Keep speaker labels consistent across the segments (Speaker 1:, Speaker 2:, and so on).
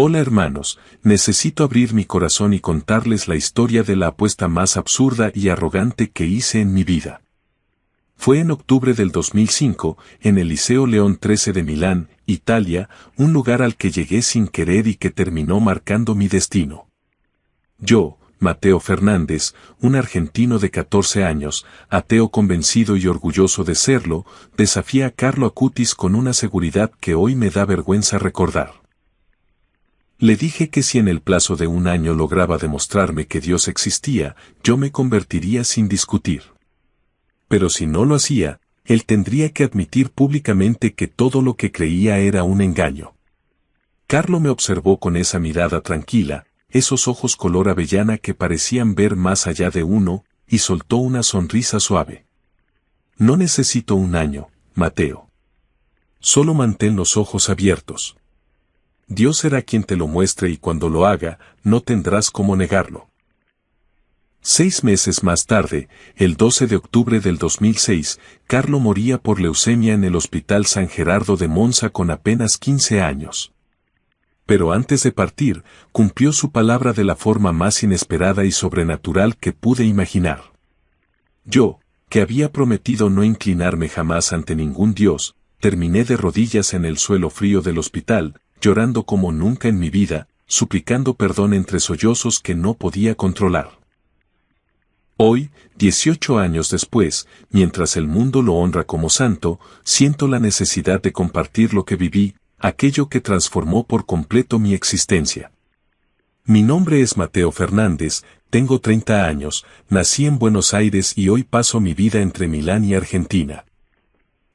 Speaker 1: Hola hermanos, necesito abrir mi corazón y contarles la historia de la apuesta más absurda y arrogante que hice en mi vida. Fue en octubre del 2005, en el Liceo León 13 de Milán, Italia, un lugar al que llegué sin querer y que terminó marcando mi destino. Yo, Mateo Fernández, un argentino de 14 años, ateo convencido y orgulloso de serlo, desafié a Carlo Acutis con una seguridad que hoy me da vergüenza recordar. Le dije que si en el plazo de un año lograba demostrarme que Dios existía, yo me convertiría sin discutir. Pero si no lo hacía, él tendría que admitir públicamente que todo lo que creía era un engaño. Carlo me observó con esa mirada tranquila, esos ojos color avellana que parecían ver más allá de uno, y soltó una sonrisa suave. No necesito un año, Mateo. Solo mantén los ojos abiertos. Dios será quien te lo muestre y cuando lo haga, no tendrás cómo negarlo. 6 meses más tarde, el 12 de octubre del 2006, Carlo moría por leucemia en el Hospital San Gerardo de Monza con apenas 15 años. Pero antes de partir, cumplió su palabra de la forma más inesperada y sobrenatural que pude imaginar. Yo, que había prometido no inclinarme jamás ante ningún Dios, terminé de rodillas en el suelo frío del hospital, llorando como nunca en mi vida, suplicando perdón entre sollozos que no podía controlar. Hoy, 18 años después, mientras el mundo lo honra como santo, siento la necesidad de compartir lo que viví, aquello que transformó por completo mi existencia. Mi nombre es Mateo Fernández, tengo 30 años, nací en Buenos Aires y hoy paso mi vida entre Milán y Argentina.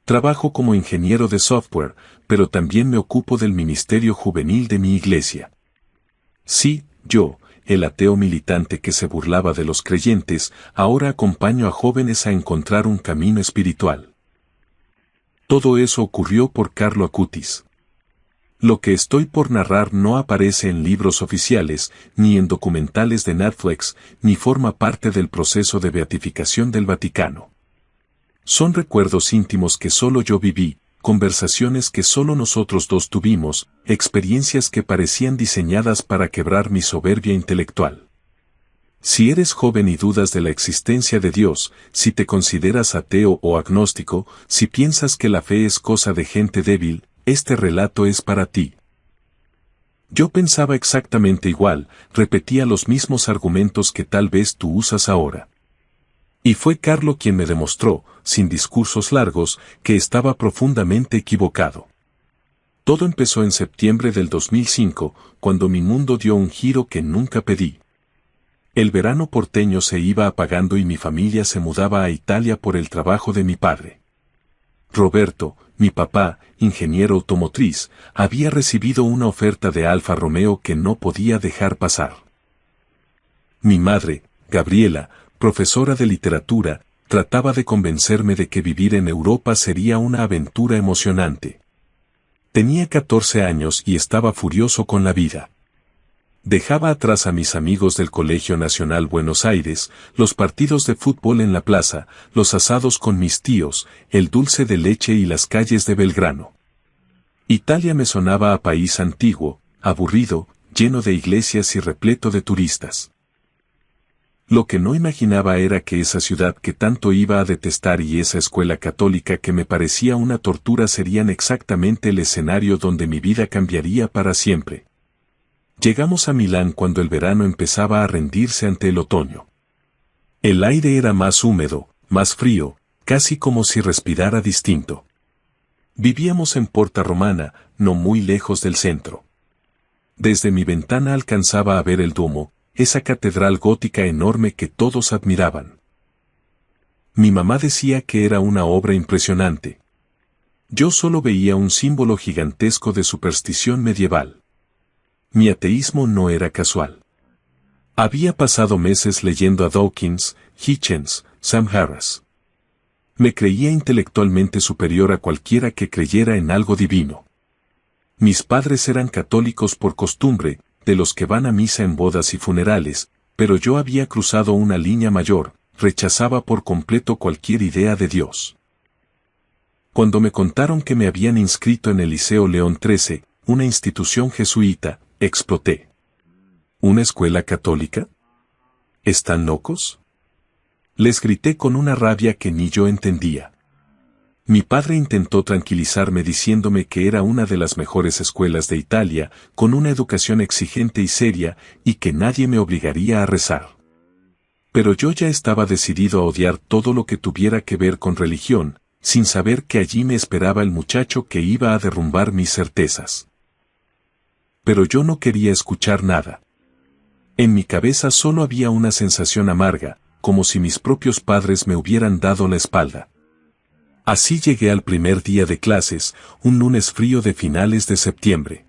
Speaker 1: Trabajo como ingeniero de software, pero también me ocupo del ministerio juvenil de mi iglesia. Sí, yo, el ateo militante que se burlaba de los creyentes, ahora acompaño a jóvenes a encontrar un camino espiritual. Todo eso ocurrió por Carlo Acutis. Lo que estoy por narrar no aparece en libros oficiales, ni en documentales de Netflix, ni forma parte del proceso de beatificación del Vaticano. Son recuerdos íntimos que solo yo viví, conversaciones que solo nosotros dos tuvimos, experiencias que parecían diseñadas para quebrar mi soberbia intelectual. Si eres joven y dudas de la existencia de Dios, si te consideras ateo o agnóstico, si piensas que la fe es cosa de gente débil, este relato es para ti. Yo pensaba exactamente igual, repetía los mismos argumentos que tal vez tú usas ahora. Y fue Carlo quien me demostró, sin discursos largos, que estaba profundamente equivocado. Todo empezó en septiembre del 2005, cuando mi mundo dio un giro que nunca pedí. El verano porteño se iba apagando y mi familia se mudaba a Italia por el trabajo de mi padre. Roberto, mi papá, ingeniero automotriz, había recibido una oferta de Alfa Romeo que no podía dejar pasar. Mi madre, Gabriela, profesora de literatura, trataba de convencerme de que vivir en Europa sería una aventura emocionante. Tenía 14 años y estaba furioso con la vida. Dejaba atrás a mis amigos del Colegio Nacional Buenos Aires, los partidos de fútbol en la plaza, los asados con mis tíos, el dulce de leche y las calles de Belgrano. Italia me sonaba a país antiguo, aburrido, lleno de iglesias y repleto de turistas. Lo que no imaginaba era que esa ciudad que tanto iba a detestar y esa escuela católica que me parecía una tortura serían exactamente el escenario donde mi vida cambiaría para siempre. Llegamos a Milán cuando el verano empezaba a rendirse ante el otoño. El aire era más húmedo, más frío, casi como si respirara distinto. Vivíamos en Porta Romana, no muy lejos del centro. Desde mi ventana alcanzaba a ver el Duomo, esa catedral gótica enorme que todos admiraban. Mi mamá decía que era una obra impresionante. Yo solo veía un símbolo gigantesco de superstición medieval. Mi ateísmo no era casual. Había pasado meses leyendo a Dawkins, Hitchens, Sam Harris. Me creía intelectualmente superior a cualquiera que creyera en algo divino. Mis padres eran católicos por costumbre, de los que van a misa en bodas y funerales, pero yo había cruzado una línea mayor, rechazaba por completo cualquier idea de Dios. Cuando me contaron que me habían inscrito en el Liceo León 13, una institución jesuita, exploté. ¿Una escuela católica? ¿Están locos? Les grité con una rabia que ni yo entendía. Mi padre intentó tranquilizarme diciéndome que era una de las mejores escuelas de Italia, con una educación exigente y seria, y que nadie me obligaría a rezar. Pero yo ya estaba decidido a odiar todo lo que tuviera que ver con religión, sin saber que allí me esperaba el muchacho que iba a derrumbar mis certezas. Pero yo no quería escuchar nada. En mi cabeza solo había una sensación amarga, como si mis propios padres me hubieran dado la espalda. Así llegué al primer día de clases, un lunes frío de finales de septiembre.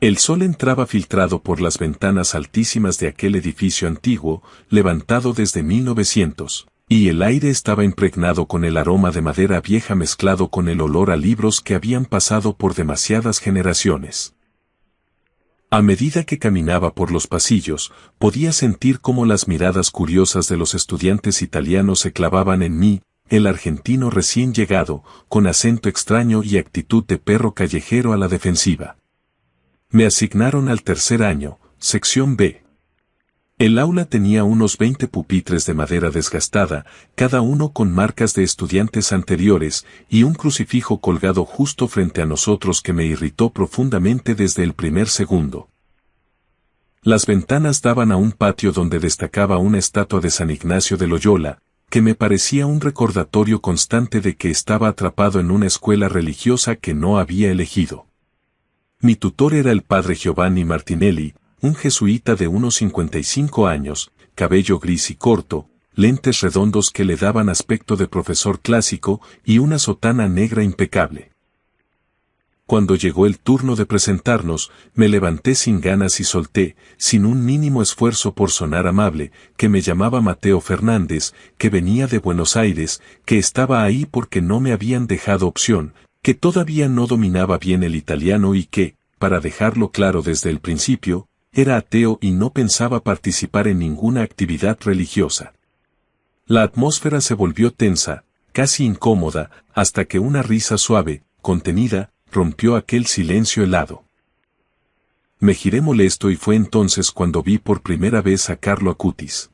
Speaker 1: El sol entraba filtrado por las ventanas altísimas de aquel edificio antiguo, levantado desde 1900, y el aire estaba impregnado con el aroma de madera vieja mezclado con el olor a libros que habían pasado por demasiadas generaciones. A medida que caminaba por los pasillos, podía sentir cómo las miradas curiosas de los estudiantes italianos se clavaban en mí, el argentino recién llegado, con acento extraño y actitud de perro callejero a la defensiva. Me asignaron al tercer año, sección B. El aula tenía unos 20 pupitres de madera desgastada, cada uno con marcas de estudiantes anteriores, y un crucifijo colgado justo frente a nosotros que me irritó profundamente desde el primer segundo. Las ventanas daban a un patio donde destacaba una estatua de San Ignacio de Loyola, que me parecía un recordatorio constante de que estaba atrapado en una escuela religiosa que no había elegido. Mi tutor era el padre Giovanni Martinelli, un jesuita de unos 55 años, cabello gris y corto, lentes redondos que le daban aspecto de profesor clásico y una sotana negra impecable. Cuando llegó el turno de presentarnos, me levanté sin ganas y solté, sin un mínimo esfuerzo por sonar amable, que me llamaba Mateo Fernández, que venía de Buenos Aires, que estaba ahí porque no me habían dejado opción, que todavía no dominaba bien el italiano y que, para dejarlo claro desde el principio, era ateo y no pensaba participar en ninguna actividad religiosa. La atmósfera se volvió tensa, casi incómoda, hasta que una risa suave, contenida, rompió aquel silencio helado. Me giré molesto y fue entonces cuando vi por primera vez a Carlo Acutis.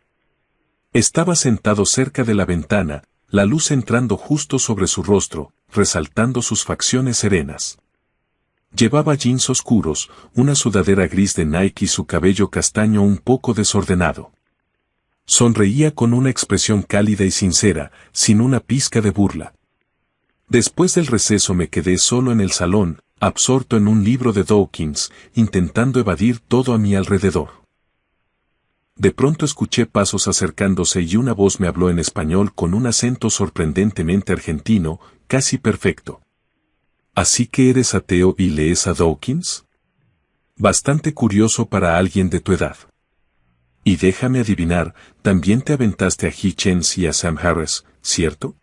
Speaker 1: Estaba sentado cerca de la ventana, la luz entrando justo sobre su rostro, resaltando sus facciones serenas. Llevaba jeans oscuros, una sudadera gris de Nike y su cabello castaño un poco desordenado. Sonreía con una expresión cálida y sincera, sin una pizca de burla. Después del receso me quedé solo en el salón, absorto en un libro de Dawkins, intentando evadir todo a mi alrededor. De pronto escuché pasos acercándose y una voz me habló en español con un acento sorprendentemente argentino, casi perfecto. ¿Así que eres ateo y lees a Dawkins? Bastante curioso para alguien de tu edad. Y déjame adivinar, también te aventaste a Hitchens y a Sam Harris, ¿cierto?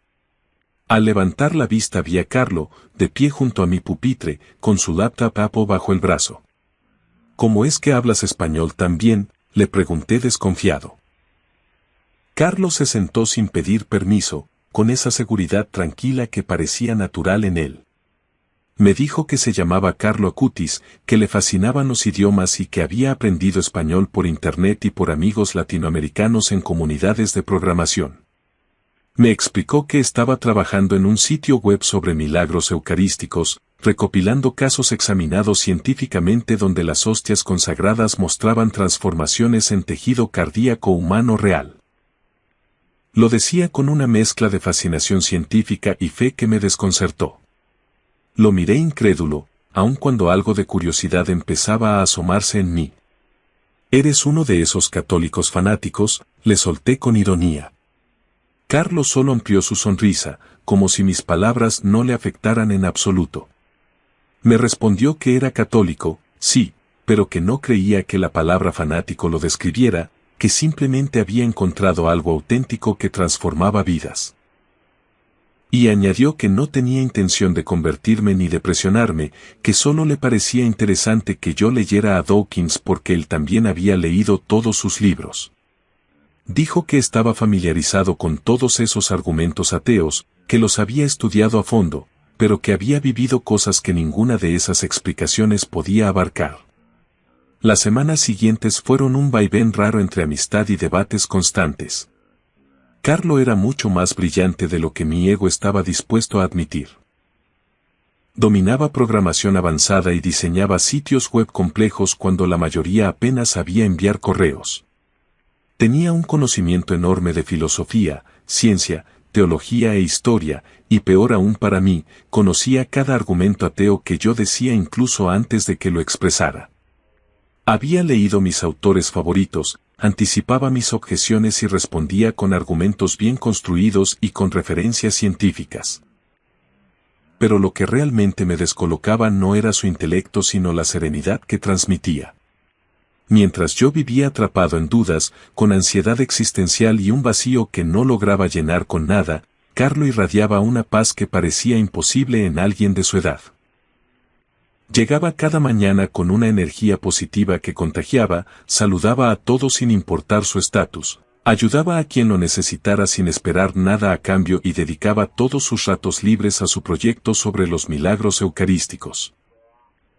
Speaker 1: Al levantar la vista vi a Carlo, de pie junto a mi pupitre, con su laptop Apple bajo el brazo. ¿Cómo es que hablas español tan bien?, le pregunté desconfiado. Carlo se sentó sin pedir permiso, con esa seguridad tranquila que parecía natural en él. Me dijo que se llamaba Carlo Acutis, que le fascinaban los idiomas y que había aprendido español por internet y por amigos latinoamericanos en comunidades de programación. Me explicó que estaba trabajando en un sitio web sobre milagros eucarísticos, recopilando casos examinados científicamente donde las hostias consagradas mostraban transformaciones en tejido cardíaco humano real. Lo decía con una mezcla de fascinación científica y fe que me desconcertó. Lo miré incrédulo, aun cuando algo de curiosidad empezaba a asomarse en mí. «Eres uno de esos católicos fanáticos», le solté con ironía. Carlos solo amplió su sonrisa, como si mis palabras no le afectaran en absoluto. Me respondió que era católico, sí, pero que no creía que la palabra fanático lo describiera, que simplemente había encontrado algo auténtico que transformaba vidas. Y añadió que no tenía intención de convertirme ni de presionarme, que solo le parecía interesante que yo leyera a Dawkins porque él también había leído todos sus libros. Dijo que estaba familiarizado con todos esos argumentos ateos, que los había estudiado a fondo, pero que había vivido cosas que ninguna de esas explicaciones podía abarcar. Las semanas siguientes fueron un vaivén raro entre amistad y debates constantes. Carlo era mucho más brillante de lo que mi ego estaba dispuesto a admitir. Dominaba programación avanzada y diseñaba sitios web complejos cuando la mayoría apenas sabía enviar correos. Tenía un conocimiento enorme de filosofía, ciencia, teología e historia, y peor aún para mí, conocía cada argumento ateo que yo decía incluso antes de que lo expresara. Había leído mis autores favoritos, anticipaba mis objeciones y respondía con argumentos bien construidos y con referencias científicas. Pero lo que realmente me descolocaba no era su intelecto sino la serenidad que transmitía. Mientras yo vivía atrapado en dudas, con ansiedad existencial y un vacío que no lograba llenar con nada, Carlo irradiaba una paz que parecía imposible en alguien de su edad. Llegaba cada mañana con una energía positiva que contagiaba, saludaba a todos sin importar su estatus, ayudaba a quien lo necesitara sin esperar nada a cambio y dedicaba todos sus ratos libres a su proyecto sobre los milagros eucarísticos.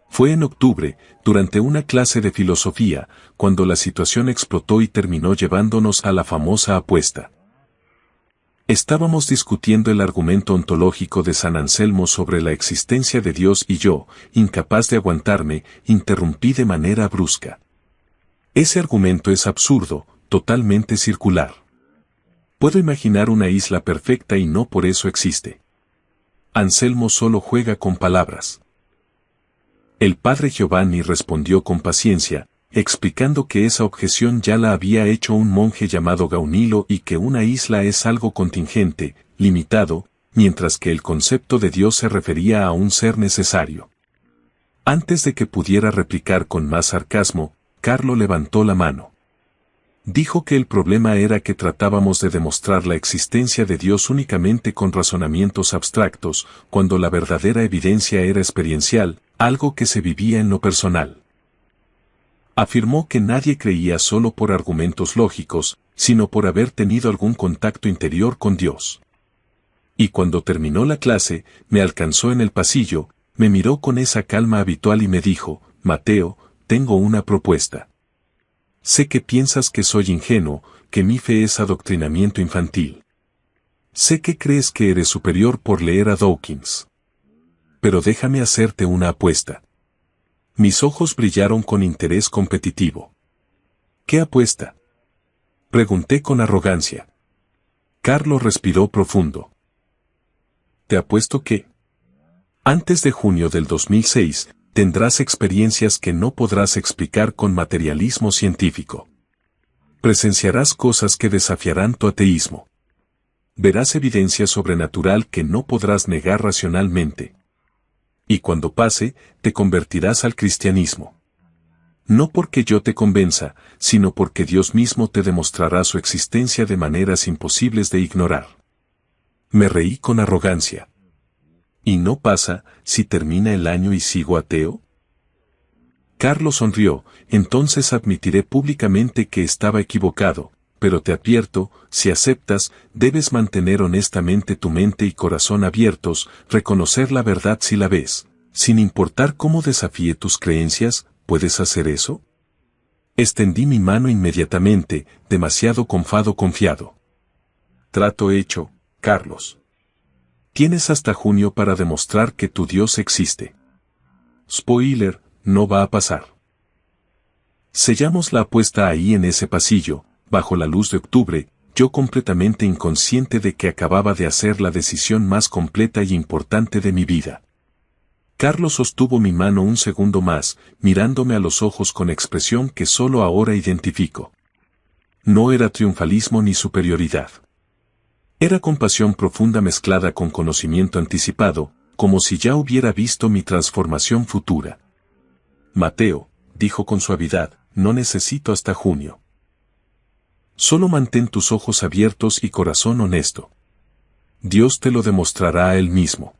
Speaker 1: Fue en octubre, durante una clase de filosofía, cuando la situación explotó y terminó llevándonos a la famosa apuesta. Estábamos discutiendo el argumento ontológico de San Anselmo sobre la existencia de Dios y yo, incapaz de aguantarme, interrumpí de manera brusca. Ese argumento es absurdo, totalmente circular. Puedo imaginar una isla perfecta y no por eso existe. Anselmo solo juega con palabras. El padre Giovanni respondió con paciencia, explicando que esa objeción ya la había hecho un monje llamado Gaunilo y que una isla es algo contingente, limitado, mientras que el concepto de Dios se refería a un ser necesario. Antes de que pudiera replicar con más sarcasmo, Carlo levantó la mano. Dijo que el problema era que tratábamos de demostrar la existencia de Dios únicamente con razonamientos abstractos, cuando la verdadera evidencia era experiencial, algo que se vivía en lo personal. Afirmó que nadie creía solo por argumentos lógicos, sino por haber tenido algún contacto interior con Dios. Y cuando terminó la clase, me alcanzó en el pasillo, me miró con esa calma habitual y me dijo, Mateo, tengo una propuesta. Sé que piensas que soy ingenuo, que mi fe es adoctrinamiento infantil. Sé que crees que eres superior por leer a Dawkins. Pero déjame hacerte una apuesta. Mis ojos brillaron con interés competitivo. ¿Qué apuesta? Pregunté con arrogancia. Carlo respiró profundo. Te apuesto que, antes de junio del 2006, tendrás experiencias que no podrás explicar con materialismo científico. Presenciarás cosas que desafiarán tu ateísmo. Verás evidencia sobrenatural que no podrás negar racionalmente. Y cuando pase, te convertirás al cristianismo. No porque yo te convenza, sino porque Dios mismo te demostrará su existencia de maneras imposibles de ignorar. Me reí con arrogancia. ¿Y no pasa, si termina el año y sigo ateo? Carlos sonrió, entonces admitiré públicamente que estaba equivocado, pero te advierto, si aceptas, debes mantener honestamente tu mente y corazón abiertos, reconocer la verdad si la ves, sin importar cómo desafíe tus creencias, ¿puedes hacer eso? Extendí mi mano inmediatamente, demasiado confiado. Trato hecho, Carlos. Tienes hasta junio para demostrar que tu Dios existe. Spoiler, no va a pasar. Sellamos la apuesta ahí en ese pasillo, bajo la luz de octubre, yo completamente inconsciente de que acababa de hacer la decisión más completa y importante de mi vida. Carlos sostuvo mi mano un segundo más, mirándome a los ojos con expresión que solo ahora identifico. No era triunfalismo ni superioridad. Era compasión profunda mezclada con conocimiento anticipado, como si ya hubiera visto mi transformación futura. Mateo, dijo con suavidad, no necesito hasta junio. Solo mantén tus ojos abiertos y corazón honesto. Dios te lo demostrará a Él mismo.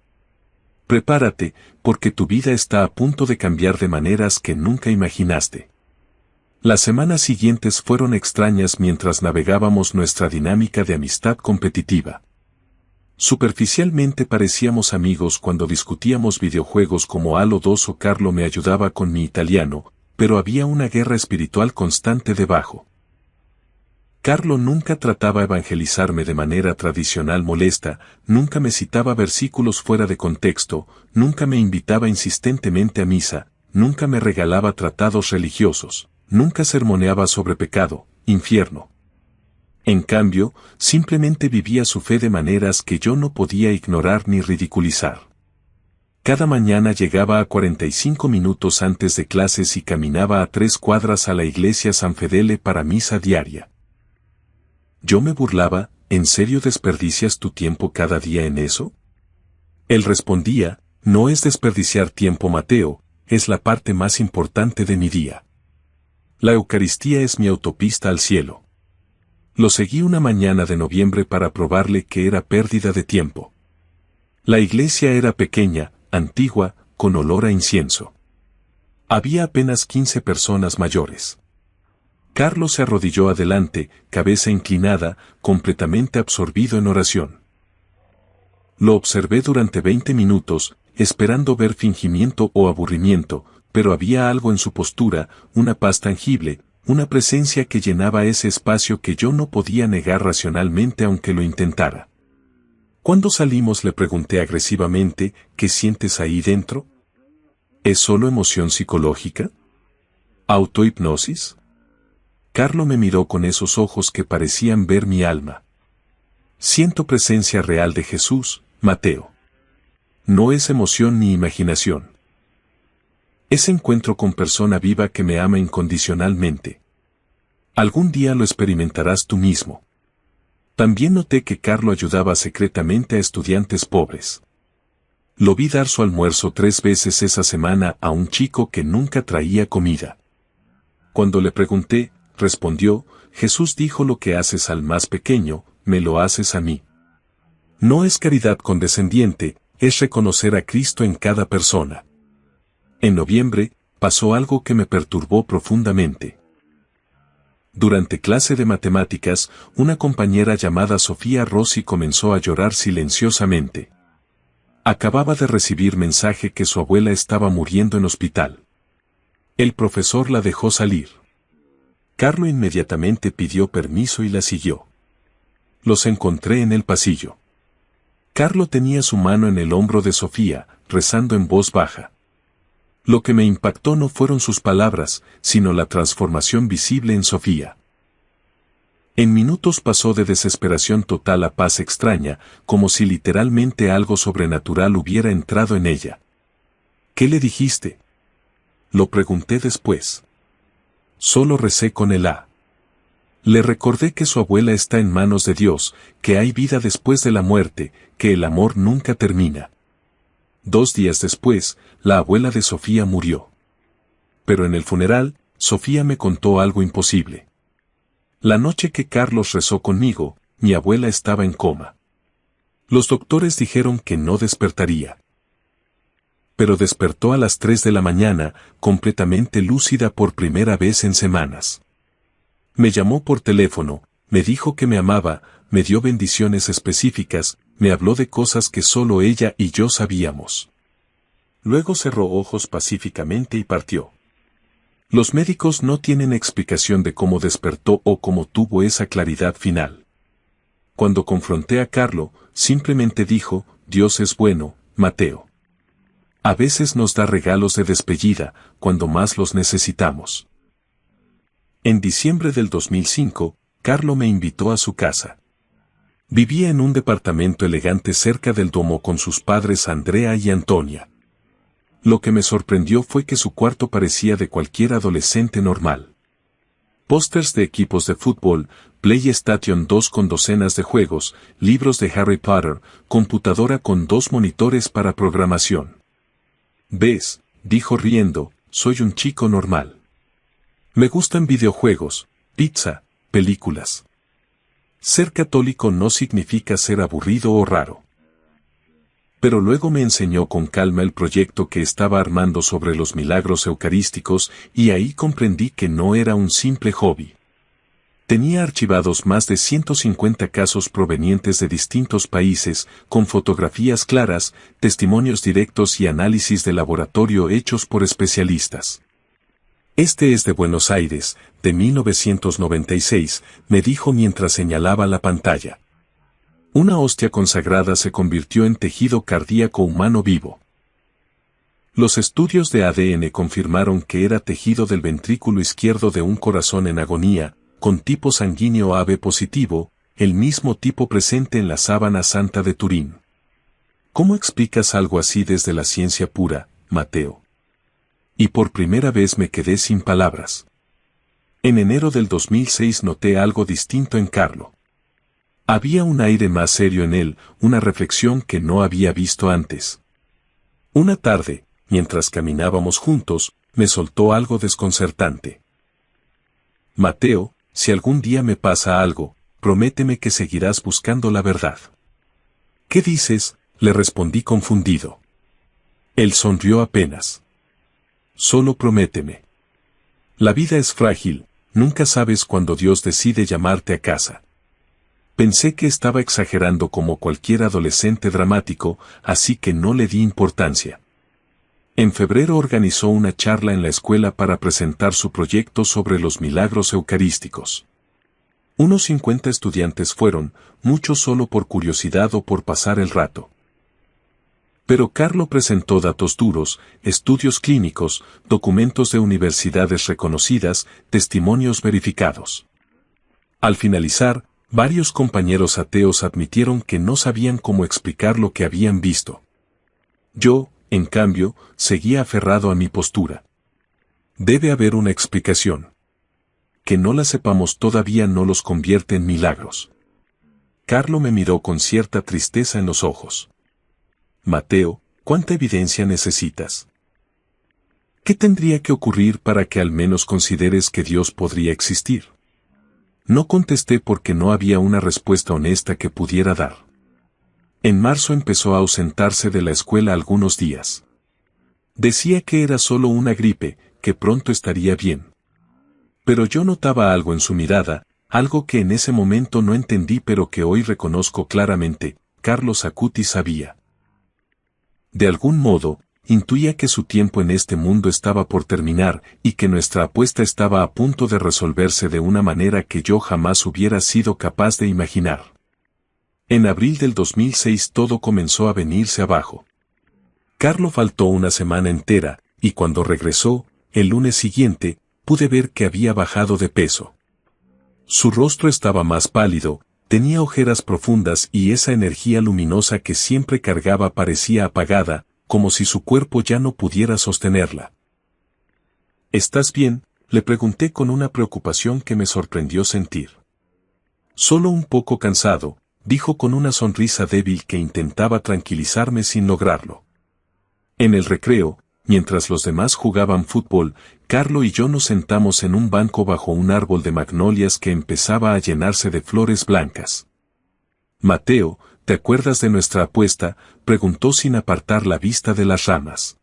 Speaker 1: Prepárate, porque tu vida está a punto de cambiar de maneras que nunca imaginaste. Las semanas siguientes fueron extrañas mientras navegábamos nuestra dinámica de amistad competitiva. Superficialmente parecíamos amigos cuando discutíamos videojuegos como Halo 2 o Carlo me ayudaba con mi italiano, pero había una guerra espiritual constante debajo. Carlo nunca trataba evangelizarme de manera tradicional molesta, nunca me citaba versículos fuera de contexto, nunca me invitaba insistentemente a misa, nunca me regalaba tratados religiosos, nunca sermoneaba sobre pecado, infierno. En cambio, simplemente vivía su fe de maneras que yo no podía ignorar ni ridiculizar. Cada mañana llegaba a 45 minutos antes de clases y caminaba a 3 cuadras a la iglesia San Fedele para misa diaria. Yo me burlaba, ¿en serio desperdicias tu tiempo cada día en eso? Él respondía, no es desperdiciar tiempo, Mateo, es la parte más importante de mi día. La Eucaristía es mi autopista al cielo. Lo seguí una mañana de noviembre para probarle que era pérdida de tiempo. La iglesia era pequeña, antigua, con olor a incienso. Había apenas 15 personas mayores. Carlos se arrodilló adelante, cabeza inclinada, completamente absorbido en oración. Lo observé durante 20 minutos, esperando ver fingimiento o aburrimiento, pero había algo en su postura, una paz tangible, una presencia que llenaba ese espacio que yo no podía negar racionalmente aunque lo intentara. ¿Cuándo salimos?, le pregunté agresivamente, ¿qué sientes ahí dentro? ¿Es solo emoción psicológica? ¿Autohipnosis? Carlo me miró con esos ojos que parecían ver mi alma. Siento presencia real de Jesús, Mateo. No es emoción ni imaginación. Es encuentro con persona viva que me ama incondicionalmente. Algún día lo experimentarás tú mismo. También noté que Carlo ayudaba secretamente a estudiantes pobres. Lo vi dar su almuerzo 3 veces esa semana a un chico que nunca traía comida. Cuando le pregunté, respondió, Jesús dijo: lo que haces al más pequeño, me lo haces a mí. No es caridad condescendiente, es reconocer a Cristo en cada persona. En noviembre, pasó algo que me perturbó profundamente. Durante clase de matemáticas, una compañera llamada Sofía Rossi comenzó a llorar silenciosamente. Acababa de recibir mensaje que su abuela estaba muriendo en hospital. El profesor la dejó salir. Carlo inmediatamente pidió permiso y la siguió. Los encontré en el pasillo. Carlo tenía su mano en el hombro de Sofía, rezando en voz baja. Lo que me impactó no fueron sus palabras, sino la transformación visible en Sofía. En minutos pasó de desesperación total a paz extraña, como si literalmente algo sobrenatural hubiera entrado en ella. ¿Qué le dijiste?, lo pregunté después. Solo recé con el A. Le recordé que su abuela está en manos de Dios, que hay vida después de la muerte, que el amor nunca termina. 2 días después, la abuela de Sofía murió. Pero en el funeral, Sofía me contó algo imposible. La noche que Carlos rezó conmigo, mi abuela estaba en coma. Los doctores dijeron que no despertaría. Pero despertó a las 3 de la mañana, completamente lúcida por primera vez en semanas. Me llamó por teléfono, me dijo que me amaba, me dio bendiciones específicas, me habló de cosas que solo ella y yo sabíamos. Luego cerró ojos pacíficamente y partió. Los médicos no tienen explicación de cómo despertó o cómo tuvo esa claridad final. Cuando confronté a Carlo, simplemente dijo: Dios es bueno, Mateo. A veces nos da regalos de despedida, cuando más los necesitamos. En diciembre del 2005, Carlo me invitó a su casa. Vivía en un departamento elegante cerca del Duomo con sus padres Andrea y Antonia. Lo que me sorprendió fue que su cuarto parecía de cualquier adolescente normal. Pósters de equipos de fútbol, PlayStation 2 con docenas de juegos, libros de Harry Potter, computadora con 2 monitores para programación. «¿Ves?», dijo riendo, «soy un chico normal. Me gustan videojuegos, pizza, películas. Ser católico no significa ser aburrido o raro». Pero luego me enseñó con calma el proyecto que estaba armando sobre los milagros eucarísticos, y ahí comprendí que no era un simple hobby. Tenía archivados más de 150 casos provenientes de distintos países, con fotografías claras, testimonios directos y análisis de laboratorio hechos por especialistas. Este es de Buenos Aires, de 1996, me dijo mientras señalaba la pantalla. Una hostia consagrada se convirtió en tejido cardíaco humano vivo. Los estudios de ADN confirmaron que era tejido del ventrículo izquierdo de un corazón en agonía, con tipo sanguíneo AB positivo, el mismo tipo presente en la sábana santa de Turín. ¿Cómo explicas algo así desde la ciencia pura, Mateo? Y por primera vez me quedé sin palabras. En enero del 2006 noté algo distinto en Carlo. Había un aire más serio en él, una reflexión que no había visto antes. Una tarde, mientras caminábamos juntos, me soltó algo desconcertante. Mateo, si algún día me pasa algo, prométeme que seguirás buscando la verdad. ¿Qué dices?, le respondí confundido. Él sonrió apenas. Solo prométeme. La vida es frágil, nunca sabes cuándo Dios decide llamarte a casa. Pensé que estaba exagerando como cualquier adolescente dramático, así que no le di importancia. En febrero organizó una charla en la escuela para presentar su proyecto sobre los milagros eucarísticos. Unos 50 estudiantes fueron, muchos solo por curiosidad o por pasar el rato. Pero Carlo presentó datos duros, estudios clínicos, documentos de universidades reconocidas, testimonios verificados. Al finalizar, varios compañeros ateos admitieron que no sabían cómo explicar lo que habían visto. Yo, en cambio, seguía aferrado a mi postura. Debe haber una explicación. Que no la sepamos todavía no los convierte en milagros. Carlo me miró con cierta tristeza en los ojos. Mateo, ¿cuánta evidencia necesitas? ¿Qué tendría que ocurrir para que al menos consideres que Dios podría existir? No contesté porque no había una respuesta honesta que pudiera dar. En marzo empezó a ausentarse de la escuela algunos días. Decía que era solo una gripe, que pronto estaría bien. Pero yo notaba algo en su mirada, algo que en ese momento no entendí pero que hoy reconozco claramente. Carlos Acuti sabía. De algún modo, intuía que su tiempo en este mundo estaba por terminar y que nuestra apuesta estaba a punto de resolverse de una manera que yo jamás hubiera sido capaz de imaginar. En abril del 2006 todo comenzó a venirse abajo. Carlo faltó una semana entera, y cuando regresó, el lunes siguiente, pude ver que había bajado de peso. Su rostro estaba más pálido, tenía ojeras profundas y esa energía luminosa que siempre cargaba parecía apagada, como si su cuerpo ya no pudiera sostenerla. ¿Estás bien?, le pregunté con una preocupación que me sorprendió sentir. Solo un poco cansado, dijo con una sonrisa débil que intentaba tranquilizarme sin lograrlo. En el recreo, mientras los demás jugaban fútbol, Carlo y yo nos sentamos en un banco bajo un árbol de magnolias que empezaba a llenarse de flores blancas. Mateo, ¿te acuerdas de nuestra apuesta?, preguntó sin apartar la vista de las ramas.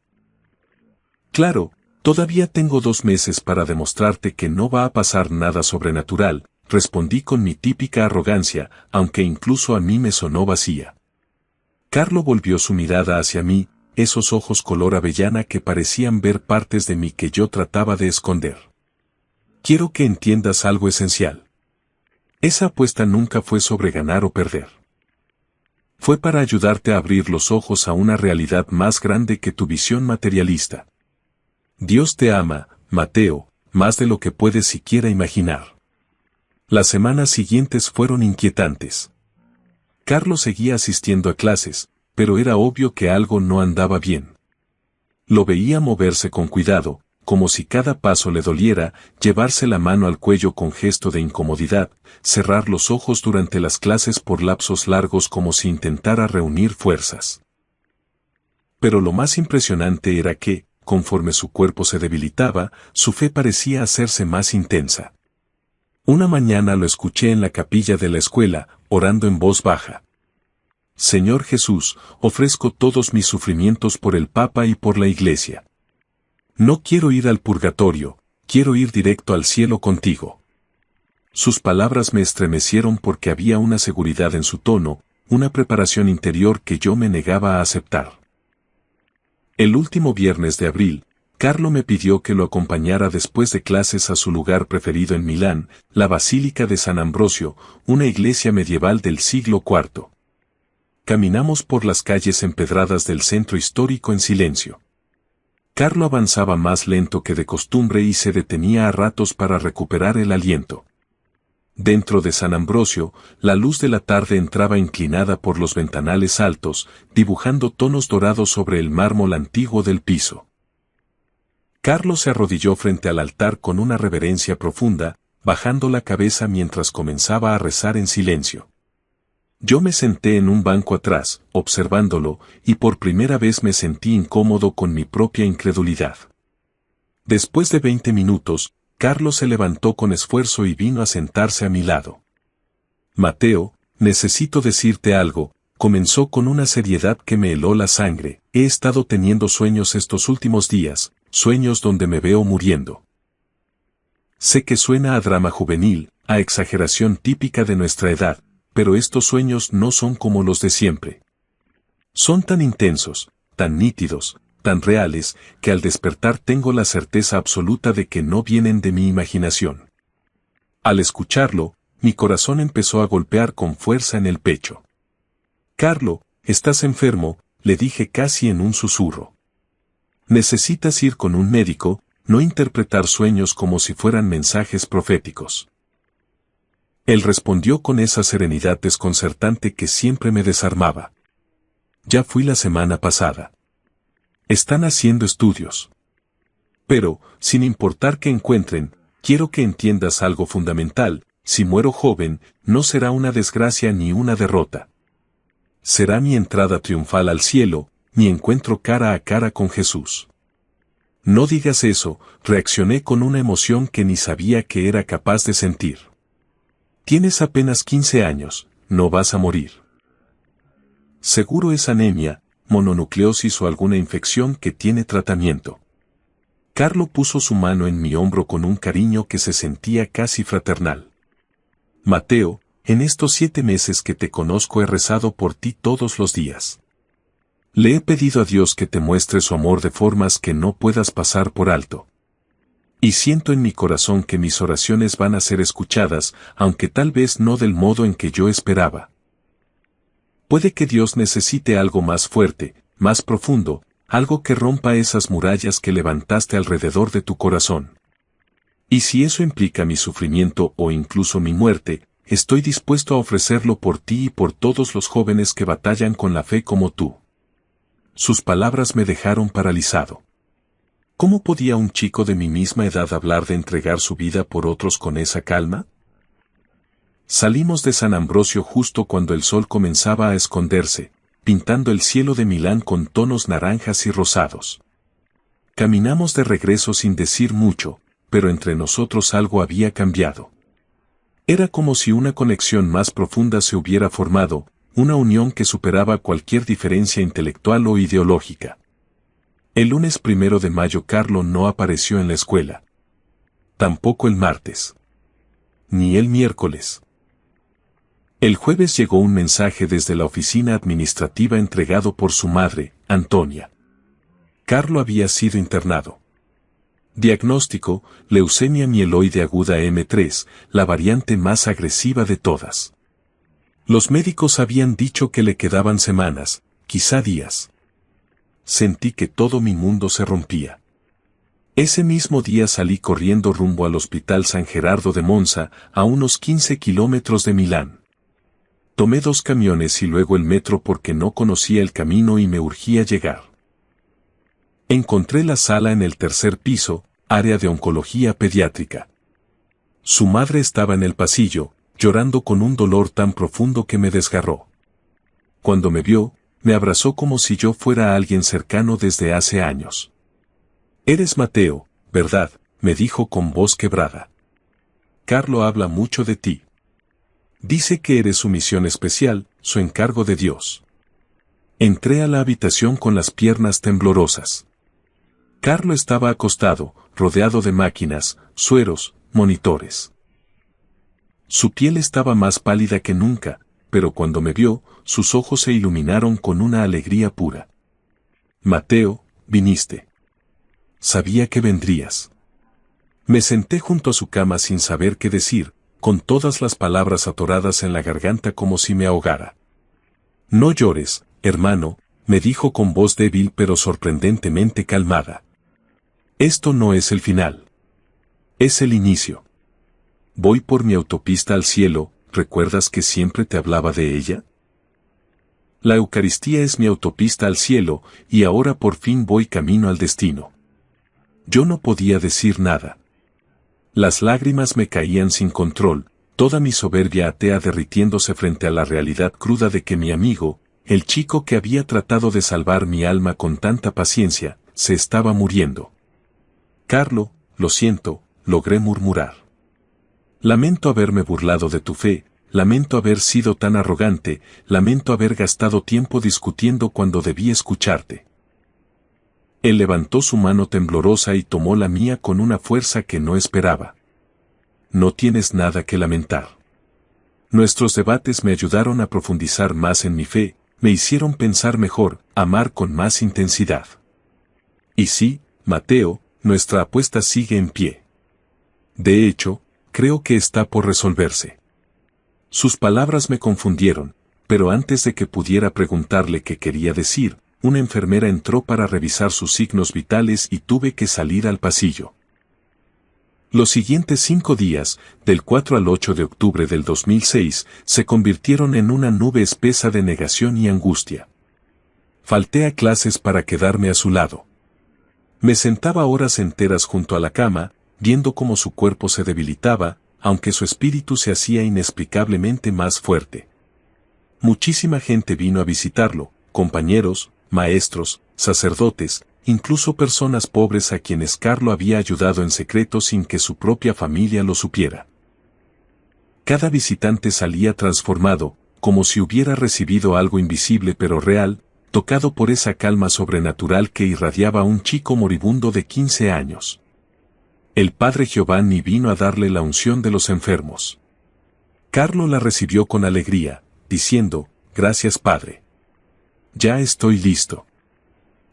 Speaker 1: Claro, todavía tengo 2 meses para demostrarte que no va a pasar nada sobrenatural, respondí con mi típica arrogancia, aunque incluso a mí me sonó vacía. Carlo volvió su mirada hacia mí, esos ojos color avellana que parecían ver partes de mí que yo trataba de esconder. Quiero que entiendas algo esencial. Esa apuesta nunca fue sobre ganar o perder. Fue para ayudarte a abrir los ojos a una realidad más grande que tu visión materialista. Dios te ama, Mateo, más de lo que puedes siquiera imaginar. Las semanas siguientes fueron inquietantes. Carlos seguía asistiendo a clases, pero era obvio que algo no andaba bien. Lo veía moverse con cuidado, como si cada paso le doliera, llevarse la mano al cuello con gesto de incomodidad, cerrar los ojos durante las clases por lapsos largos como si intentara reunir fuerzas. Pero lo más impresionante era que, conforme su cuerpo se debilitaba, su fe parecía hacerse más intensa. Una mañana lo escuché en la capilla de la escuela, orando en voz baja. Señor Jesús, ofrezco todos mis sufrimientos por el Papa y por la Iglesia. No quiero ir al purgatorio, quiero ir directo al cielo contigo. Sus palabras me estremecieron porque había una seguridad en su tono, una preparación interior que yo me negaba a aceptar. El último viernes de abril, Carlo me pidió que lo acompañara después de clases a su lugar preferido en Milán, la Basílica de San Ambrosio, una iglesia medieval del siglo IV. Caminamos por las calles empedradas del centro histórico en silencio. Carlo avanzaba más lento que de costumbre y se detenía a ratos para recuperar el aliento. Dentro de San Ambrosio, la luz de la tarde entraba inclinada por los ventanales altos, dibujando tonos dorados sobre el mármol antiguo del piso. Carlo se arrodilló frente al altar con una reverencia profunda, bajando la cabeza mientras comenzaba a rezar en silencio. Yo me senté en un banco atrás, observándolo, y por primera vez me sentí incómodo con mi propia incredulidad. Después de 20 minutos, Carlo se levantó con esfuerzo y vino a sentarse a mi lado. Mateo, necesito decirte algo, comenzó con una seriedad que me heló la sangre. He estado teniendo sueños estos últimos días, sueños donde me veo muriendo. Sé que suena a drama juvenil, a exageración típica de nuestra edad, pero estos sueños no son como los de siempre. Son tan intensos, tan nítidos, tan reales, que al despertar tengo la certeza absoluta de que no vienen de mi imaginación. Al escucharlo, mi corazón empezó a golpear con fuerza en el pecho. Carlo, estás enfermo, le dije casi en un susurro. Necesitas ir con un médico, no interpretar sueños como si fueran mensajes proféticos. Él respondió con esa serenidad desconcertante que siempre me desarmaba. Ya fui la semana pasada. Están haciendo estudios. Pero, sin importar qué encuentren, quiero que entiendas algo fundamental: si muero joven, no será una desgracia ni una derrota. Será mi entrada triunfal al cielo, mi encuentro cara a cara con Jesús. No digas eso, reaccioné con una emoción que ni sabía que era capaz de sentir. Tienes apenas 15 años, no vas a morir. Seguro es anemia, mononucleosis o alguna infección que tiene tratamiento. Carlo puso su mano en mi hombro con un cariño que se sentía casi fraternal. Mateo, en estos 7 meses que te conozco he rezado por ti todos los días. Le he pedido a Dios que te muestre su amor de formas que no puedas pasar por alto. Y siento en mi corazón que mis oraciones van a ser escuchadas, aunque tal vez no del modo en que yo esperaba. Puede que Dios necesite algo más fuerte, más profundo, algo que rompa esas murallas que levantaste alrededor de tu corazón. Y si eso implica mi sufrimiento o incluso mi muerte, estoy dispuesto a ofrecerlo por ti y por todos los jóvenes que batallan con la fe como tú. Sus palabras me dejaron paralizado. ¿Cómo podía un chico de mi misma edad hablar de entregar su vida por otros con esa calma? Salimos de San Ambrosio justo cuando el sol comenzaba a esconderse, pintando el cielo de Milán con tonos naranjas y rosados. Caminamos de regreso sin decir mucho, pero entre nosotros algo había cambiado. Era como si una conexión más profunda se hubiera formado, una unión que superaba cualquier diferencia intelectual o ideológica. El lunes 1 de mayo Carlo no apareció en la escuela. Tampoco el martes. Ni el miércoles. El jueves llegó un mensaje desde la oficina administrativa entregado por su madre, Antonia. Carlo había sido internado. Diagnóstico: leucemia mieloide aguda M3, la variante más agresiva de todas. Los médicos habían dicho que le quedaban semanas, quizá días. Sentí que todo mi mundo se rompía. Ese mismo día salí corriendo rumbo al Hospital San Gerardo de Monza, a unos 15 kilómetros de Milán. Tomé 2 camiones y luego el metro porque no conocía el camino y me urgía llegar. Encontré la sala en el 3er piso, área de oncología pediátrica. Su madre estaba en el pasillo, llorando con un dolor tan profundo que me desgarró. Cuando me vio, me abrazó como si yo fuera alguien cercano desde hace años. «Eres Mateo, ¿verdad?», me dijo con voz quebrada. «Carlo habla mucho de ti. Dice que eres su misión especial, su encargo de Dios». Entré a la habitación con las piernas temblorosas. Carlo estaba acostado, rodeado de máquinas, sueros, monitores. Su piel estaba más pálida que nunca, pero cuando me vio, sus ojos se iluminaron con una alegría pura. «Mateo, viniste. sabía que vendrías. Me senté junto a su cama sin saber qué decir, con todas las palabras atoradas en la garganta como si me ahogara. No llores, hermano, me dijo con voz débil pero sorprendentemente calmada. Esto no es el final. Es el inicio. Voy por mi autopista al cielo, ¿recuerdas que siempre te hablaba de ella? La Eucaristía es mi autopista al cielo, y ahora por fin voy camino al destino. Yo no podía decir nada. Las lágrimas me caían sin control, toda mi soberbia atea derritiéndose frente a la realidad cruda de que mi amigo, el chico que había tratado de salvar mi alma con tanta paciencia, se estaba muriendo. Carlo, lo siento, logré murmurar. Lamento haberme burlado de tu fe, lamento haber sido tan arrogante, lamento haber gastado tiempo discutiendo cuando debí escucharte. Él levantó su mano temblorosa y tomó la mía con una fuerza que no esperaba. No tienes nada que lamentar. Nuestros debates me ayudaron a profundizar más en mi fe, me hicieron pensar mejor, amar con más intensidad. Y sí, Mateo, nuestra apuesta sigue en pie. De hecho, creo que está por resolverse. Sus palabras me confundieron, pero antes de que pudiera preguntarle qué quería decir, una enfermera entró para revisar sus signos vitales y tuve que salir al pasillo. Los siguientes 5 días, del 4 al 8 de octubre del 2006, se convirtieron en una nube espesa de negación y angustia. Falté a clases para quedarme a su lado. Me sentaba horas enteras junto a la cama, viendo cómo su cuerpo se debilitaba, aunque su espíritu se hacía inexplicablemente más fuerte. Muchísima gente vino a visitarlo, compañeros, maestros, sacerdotes, incluso personas pobres a quienes Carlo había ayudado en secreto sin que su propia familia lo supiera. Cada visitante salía transformado, como si hubiera recibido algo invisible pero real, tocado por esa calma sobrenatural que irradiaba un chico moribundo de 15 años. El padre Giovanni vino a darle la unción de los enfermos. Carlo la recibió con alegría, diciendo, «Gracias, padre. Ya estoy listo.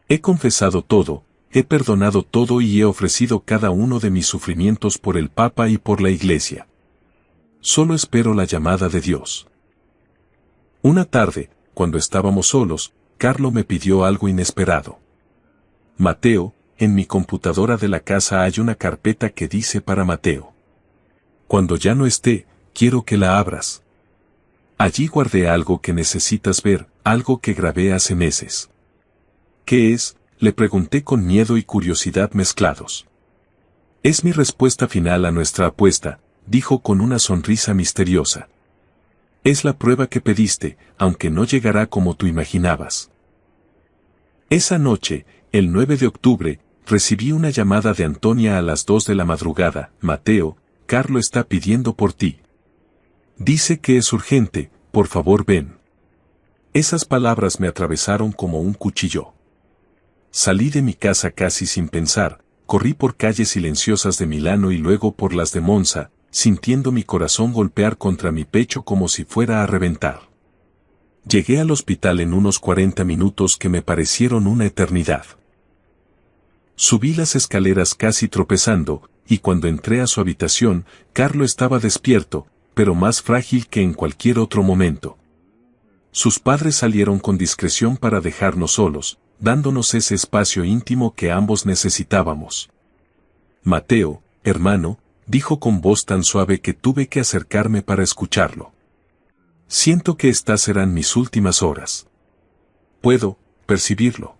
Speaker 1: He confesado todo, he perdonado todo y he ofrecido cada uno de mis sufrimientos por el Papa y por la Iglesia. Solo espero la llamada de Dios». Una tarde, cuando estábamos solos, Carlo me pidió algo inesperado. «Mateo, en mi computadora de la casa hay una carpeta que dice para Mateo. Cuando ya no esté, quiero que la abras. Allí guardé algo que necesitas ver, algo que grabé hace meses». «¿Qué es?», le pregunté con miedo y curiosidad mezclados. «Es mi respuesta final a nuestra apuesta», dijo con una sonrisa misteriosa. «Es la prueba que pediste, aunque no llegará como tú imaginabas». Esa noche, el 9 de octubre, recibí una llamada de Antonia a las 2 de la madrugada. «Mateo, Carlo está pidiendo por ti. Dice que es urgente, por favor ven». Esas palabras me atravesaron como un cuchillo. Salí de mi casa casi sin pensar, corrí por calles silenciosas de Milano y luego por las de Monza, sintiendo mi corazón golpear contra mi pecho como si fuera a reventar. Llegué al hospital en unos 40 minutos que me parecieron una eternidad. Subí las escaleras casi tropezando, y cuando entré a su habitación, Carlo estaba despierto, pero más frágil que en cualquier otro momento. Sus padres salieron con discreción para dejarnos solos, dándonos ese espacio íntimo que ambos necesitábamos. «Mateo, hermano», dijo con voz tan suave que tuve que acercarme para escucharlo. «Siento que estas serán mis últimas horas. Puedo percibirlo.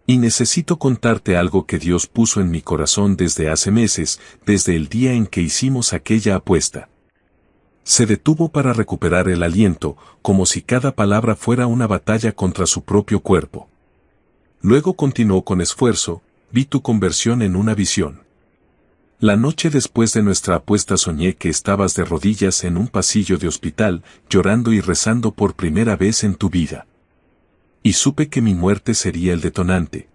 Speaker 1: Y necesito contarte algo que Dios puso en mi corazón desde hace meses, desde el día en que hicimos aquella apuesta». Se detuvo para recuperar el aliento, como si cada palabra fuera una batalla contra su propio cuerpo. Luego continuó con esfuerzo: «Vi tu conversión en una visión. La noche después de nuestra apuesta soñé que estabas de rodillas en un pasillo de hospital, llorando y rezando por primera vez en tu vida. Y supe que mi muerte sería el detonante.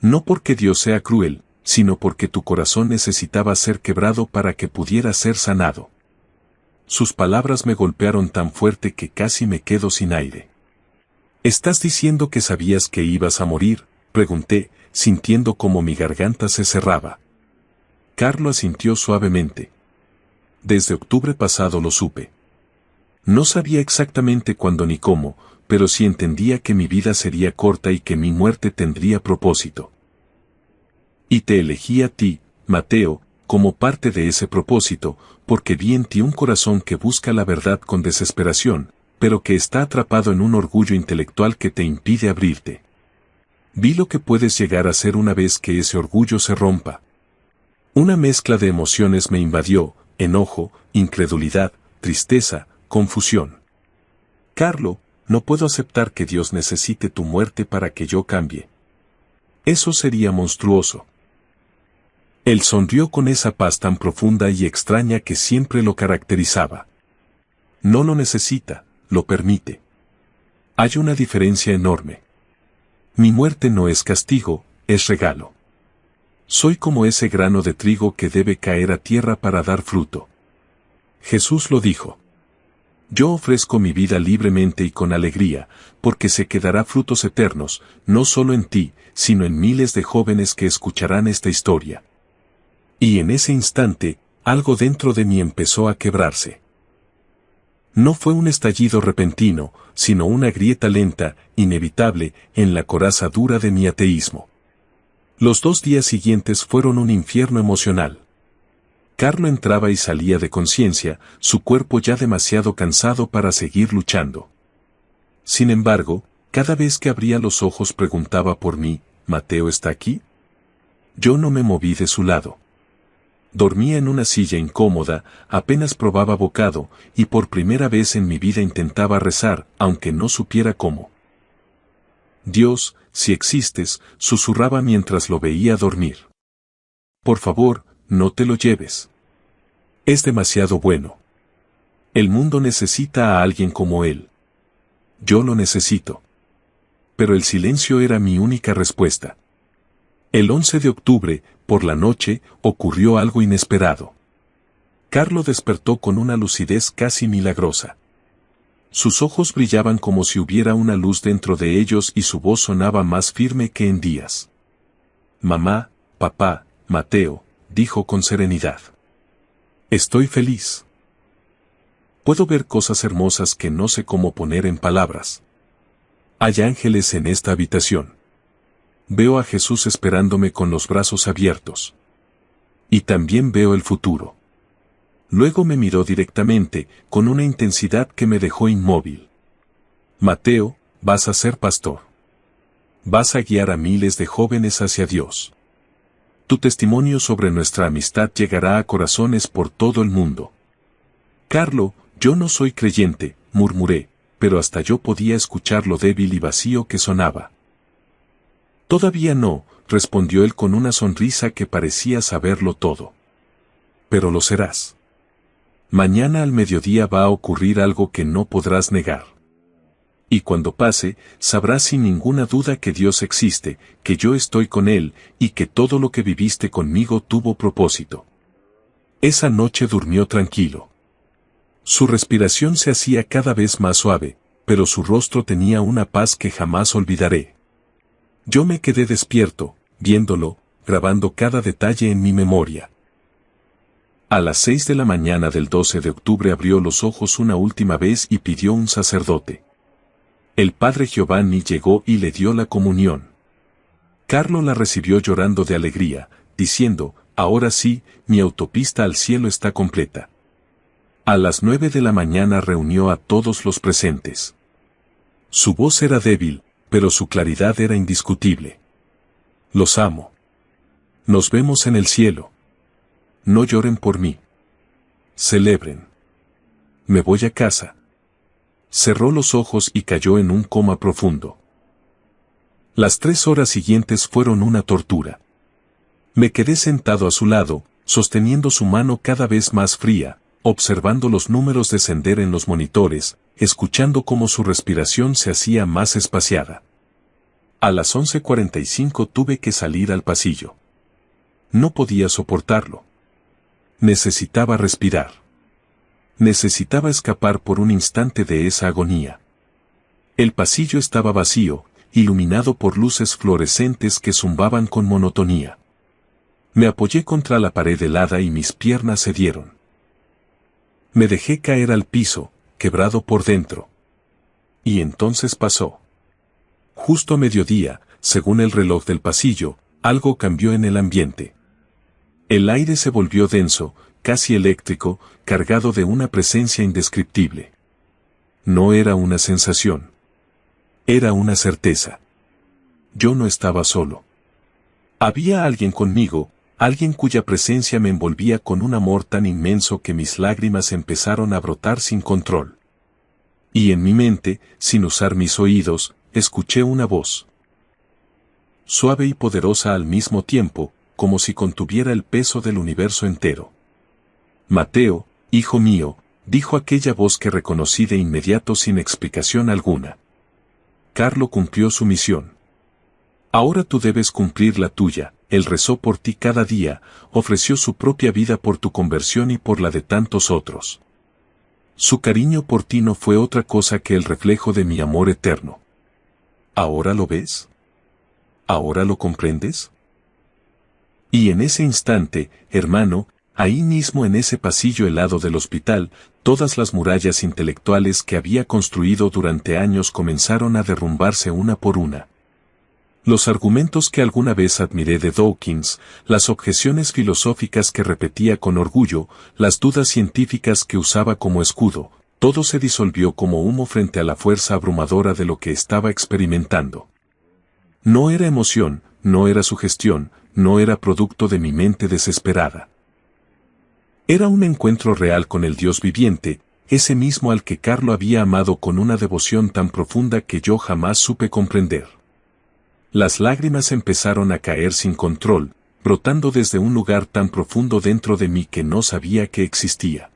Speaker 1: No porque Dios sea cruel, sino porque tu corazón necesitaba ser quebrado para que pudiera ser sanado». Sus palabras me golpearon tan fuerte que casi me quedo sin aire. «¿Estás diciendo que sabías que ibas a morir?», pregunté, sintiendo cómo mi garganta se cerraba. Carlo asintió suavemente. Desde octubre pasado lo supe. No sabía exactamente cuándo ni cómo, pero sí entendía que mi vida sería corta y que mi muerte tendría propósito. Y te elegí a ti, Mateo, como parte de ese propósito, porque vi en ti un corazón que busca la verdad con desesperación, pero que está atrapado en un orgullo intelectual que te impide abrirte. Vi lo que puedes llegar a ser una vez que ese orgullo se rompa. Una mezcla de emociones me invadió, enojo, incredulidad, tristeza, confusión. Carlo, no puedo aceptar que Dios necesite tu muerte para que yo cambie. Eso sería monstruoso. Él sonrió con esa paz tan profunda y extraña que siempre lo caracterizaba. No lo necesita, lo permite. Hay una diferencia enorme. Mi muerte no es castigo, es regalo. Soy como ese grano de trigo que debe caer a tierra para dar fruto. Jesús lo dijo. Yo ofrezco mi vida libremente y con alegría, porque sé que dará frutos eternos, no solo en ti, sino en miles de jóvenes que escucharán esta historia. Y en ese instante, algo dentro de mí empezó a quebrarse. No fue un estallido repentino, sino una grieta lenta, inevitable, en la coraza dura de mi ateísmo. Los 2 días siguientes fueron un infierno emocional. Carlo entraba y salía de conciencia, su cuerpo ya demasiado cansado para seguir luchando. Sin embargo, cada vez que abría los ojos preguntaba por mí, ¿Mateo está aquí? Yo no me moví de su lado. Dormía en una silla incómoda, apenas probaba bocado, y por primera vez en mi vida intentaba rezar, aunque no supiera cómo. Dios, si existes, susurraba mientras lo veía dormir. Por favor, no te lo lleves. Es demasiado bueno. El mundo necesita a alguien como él. Yo lo necesito. Pero el silencio era mi única respuesta. El 11 de octubre, por la noche, ocurrió algo inesperado. Carlo despertó con una lucidez casi milagrosa. Sus ojos brillaban como si hubiera una luz dentro de ellos y su voz sonaba más firme que en días. Mamá, papá, Mateo, dijo con serenidad. Estoy feliz. Puedo ver cosas hermosas que no sé cómo poner en palabras. Hay ángeles en esta habitación. Veo a Jesús esperándome con los brazos abiertos. Y también veo el futuro. Luego me miró directamente, con una intensidad que me dejó inmóvil. Mateo, vas a ser pastor. Vas a guiar a miles de jóvenes hacia Dios. Tu testimonio sobre nuestra amistad llegará a corazones por todo el mundo. Carlo, yo no soy creyente, murmuré, pero hasta yo podía escuchar lo débil y vacío que sonaba. Todavía no, respondió él con una sonrisa que parecía saberlo todo. Pero lo serás. Mañana al mediodía va a ocurrir algo que no podrás negar. Y cuando pase, sabrás sin ninguna duda que Dios existe, que yo estoy con Él, y que todo lo que viviste conmigo tuvo propósito. Esa noche durmió tranquilo. Su respiración se hacía cada vez más suave, pero su rostro tenía una paz que jamás olvidaré. Yo me quedé despierto, viéndolo, grabando cada detalle en mi memoria. A las 6 de la mañana del 12 de octubre abrió los ojos una última vez y pidió un sacerdote. El padre Giovanni llegó y le dio la comunión. Carlo la recibió llorando de alegría, diciendo, ahora sí, mi autopista al cielo está completa. A las 9 de la mañana reunió a todos los presentes. Su voz era débil, pero su claridad era indiscutible. Los amo. Nos vemos en el cielo. No lloren por mí. Celebren. Me voy a casa. Cerró los ojos y cayó en un coma profundo. Las 3 horas siguientes fueron una tortura. Me quedé sentado a su lado, sosteniendo su mano cada vez más fría, observando los números descender en los monitores, escuchando cómo su respiración se hacía más espaciada. A las 11:45 tuve que salir al pasillo. No podía soportarlo. Necesitaba respirar. Necesitaba escapar por un instante de esa agonía. El pasillo estaba vacío, iluminado por luces fluorescentes que zumbaban con monotonía. Me apoyé contra la pared helada y mis piernas cedieron. Me dejé caer al piso, quebrado por dentro. Y entonces pasó. Justo a mediodía, según el reloj del pasillo, algo cambió en el ambiente. El aire se volvió denso, casi eléctrico, cargado de una presencia indescriptible. No era una sensación. Era una certeza. Yo no estaba solo. Había alguien conmigo, alguien cuya presencia me envolvía con un amor tan inmenso que mis lágrimas empezaron a brotar sin control. Y en mi mente, sin usar mis oídos, escuché una voz. Suave y poderosa al mismo tiempo, como si contuviera el peso del universo entero. Mateo, hijo mío, dijo aquella voz que reconocí de inmediato sin explicación alguna. Carlo cumplió su misión. Ahora tú debes cumplir la tuya. Él rezó por ti cada día, ofreció su propia vida por tu conversión y por la de tantos otros. Su cariño por ti no fue otra cosa que el reflejo de mi amor eterno. ¿Ahora lo ves? ¿Ahora lo comprendes? Y en ese instante, hermano, ahí mismo en ese pasillo helado del hospital, todas las murallas intelectuales que había construido durante años comenzaron a derrumbarse una por una. Los argumentos que alguna vez admiré de Dawkins, las objeciones filosóficas que repetía con orgullo, las dudas científicas que usaba como escudo, todo se disolvió como humo frente a la fuerza abrumadora de lo que estaba experimentando. No era emoción, no era sugestión, no era producto de mi mente desesperada. Era un encuentro real con el Dios viviente, ese mismo al que Carlo había amado con una devoción tan profunda que yo jamás supe comprender. Las lágrimas empezaron a caer sin control, brotando desde un lugar tan profundo dentro de mí que no sabía que existía.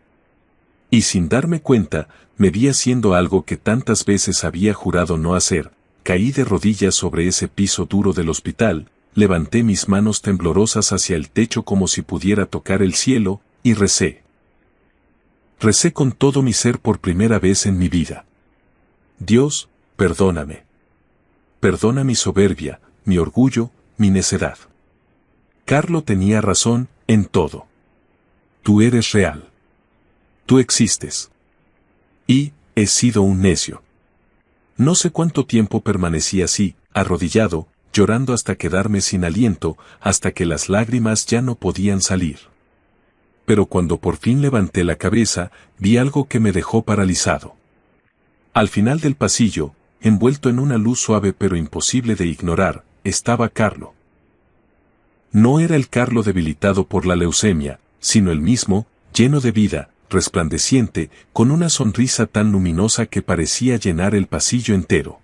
Speaker 1: Y sin darme cuenta, me vi haciendo algo que tantas veces había jurado no hacer. Caí de rodillas sobre ese piso duro del hospital, levanté mis manos temblorosas hacia el techo como si pudiera tocar el cielo, y recé. Recé con todo mi ser por primera vez en mi vida. Dios, perdóname. Perdona mi soberbia, mi orgullo, mi necedad. Carlo tenía razón en todo. Tú eres real. Tú existes. Y he sido un necio. No sé cuánto tiempo permanecí así, arrodillado, llorando hasta quedarme sin aliento, hasta que las lágrimas ya no podían salir. Pero cuando por fin levanté la cabeza, vi algo que me dejó paralizado. Al final del pasillo, envuelto en una luz suave pero imposible de ignorar, estaba Carlo. No era el Carlo debilitado por la leucemia, sino el mismo, lleno de vida, resplandeciente, con una sonrisa tan luminosa que parecía llenar el pasillo entero.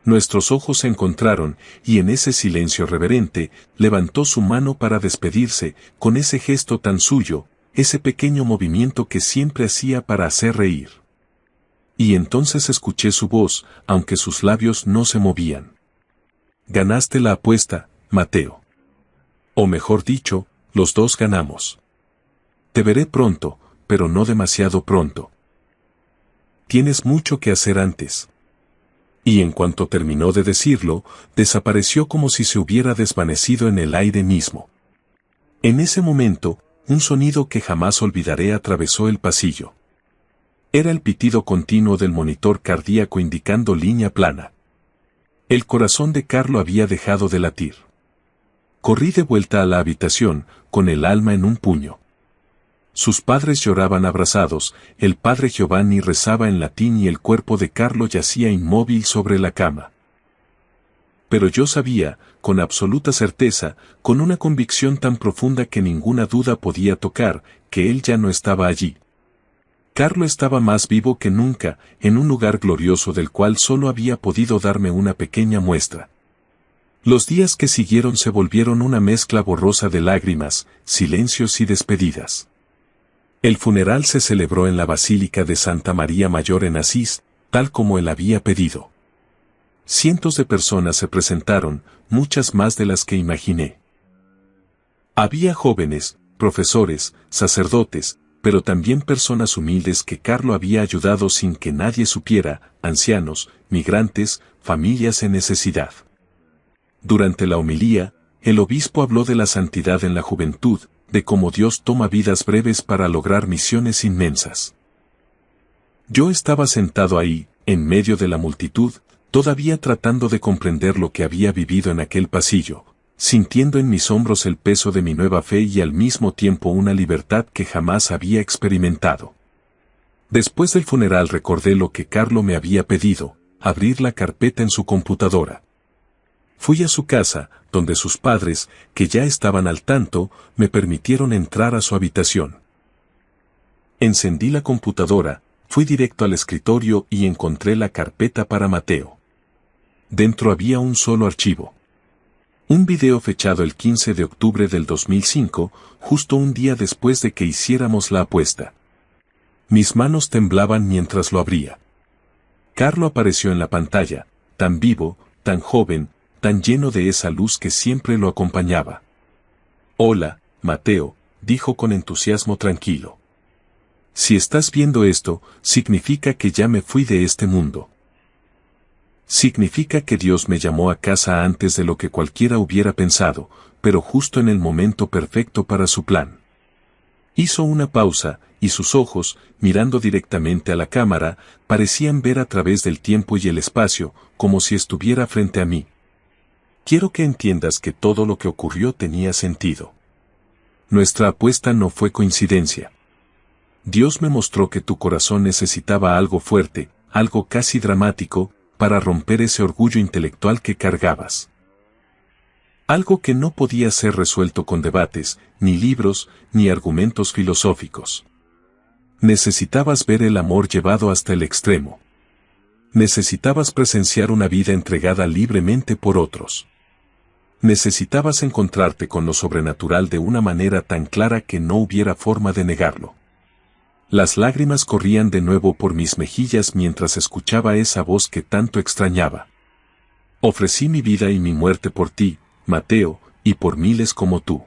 Speaker 1: Nuestros ojos se encontraron, y en ese silencio reverente, levantó su mano para despedirse, con ese gesto tan suyo, ese pequeño movimiento que siempre hacía para hacer reír. Y entonces escuché su voz, aunque sus labios no se movían. Ganaste la apuesta, Mateo. O mejor dicho, los dos ganamos. Te veré pronto, pero no demasiado pronto. Tienes mucho que hacer antes. Y en cuanto terminó de decirlo, desapareció como si se hubiera desvanecido en el aire mismo. En ese momento, un sonido que jamás olvidaré atravesó el pasillo. Era el pitido continuo del monitor cardíaco indicando línea plana. El corazón de Carlo había dejado de latir. Corrí de vuelta a la habitación, con el alma en un puño. Sus padres lloraban abrazados, el padre Giovanni rezaba en latín y el cuerpo de Carlo yacía inmóvil sobre la cama. Pero yo sabía, con absoluta certeza, con una convicción tan profunda que ninguna duda podía tocar, que él ya no estaba allí. Carlo estaba más vivo que nunca, en un lugar glorioso del cual solo había podido darme una pequeña muestra. Los días que siguieron se volvieron una mezcla borrosa de lágrimas, silencios y despedidas. El funeral se celebró en la Basílica de Santa María Mayor en Asís, tal como él había pedido. Cientos de personas se presentaron, muchas más de las que imaginé. Había jóvenes, profesores, sacerdotes, pero también personas humildes que Carlo había ayudado sin que nadie supiera, ancianos, migrantes, familias en necesidad. Durante la homilía, el obispo habló de la santidad en la juventud, de cómo Dios toma vidas breves para lograr misiones inmensas. Yo estaba sentado ahí, en medio de la multitud, todavía tratando de comprender lo que había vivido en aquel pasillo, sintiendo en mis hombros el peso de mi nueva fe y al mismo tiempo una libertad que jamás había experimentado. Después del funeral recordé lo que Carlo me había pedido, abrir la carpeta en su computadora. Fui a su casa, donde sus padres, que ya estaban al tanto, me permitieron entrar a su habitación. Encendí la computadora, fui directo al escritorio y encontré la carpeta para Mateo. Dentro había un solo archivo. Un video fechado el 15 de octubre del 2005, justo un día después de que hiciéramos la apuesta. Mis manos temblaban mientras lo abría. Carlo apareció en la pantalla, tan vivo, tan joven, tan lleno de esa luz que siempre lo acompañaba. «Hola, Mateo», dijo con entusiasmo tranquilo. «Si estás viendo esto, significa que ya me fui de este mundo. Significa que Dios me llamó a casa antes de lo que cualquiera hubiera pensado, pero justo en el momento perfecto para su plan». Hizo una pausa, y sus ojos, mirando directamente a la cámara, parecían ver a través del tiempo y el espacio, como si estuviera frente a mí. Quiero que entiendas que todo lo que ocurrió tenía sentido. Nuestra apuesta no fue coincidencia. Dios me mostró que tu corazón necesitaba algo fuerte, algo casi dramático, para romper ese orgullo intelectual que cargabas. Algo que no podía ser resuelto con debates, ni libros, ni argumentos filosóficos. Necesitabas ver el amor llevado hasta el extremo. Necesitabas presenciar una vida entregada libremente por otros. Necesitabas encontrarte con lo sobrenatural de una manera tan clara que no hubiera forma de negarlo. Las lágrimas corrían de nuevo por mis mejillas mientras escuchaba esa voz que tanto extrañaba. Ofrecí mi vida y mi muerte por ti, Mateo, y por miles como tú.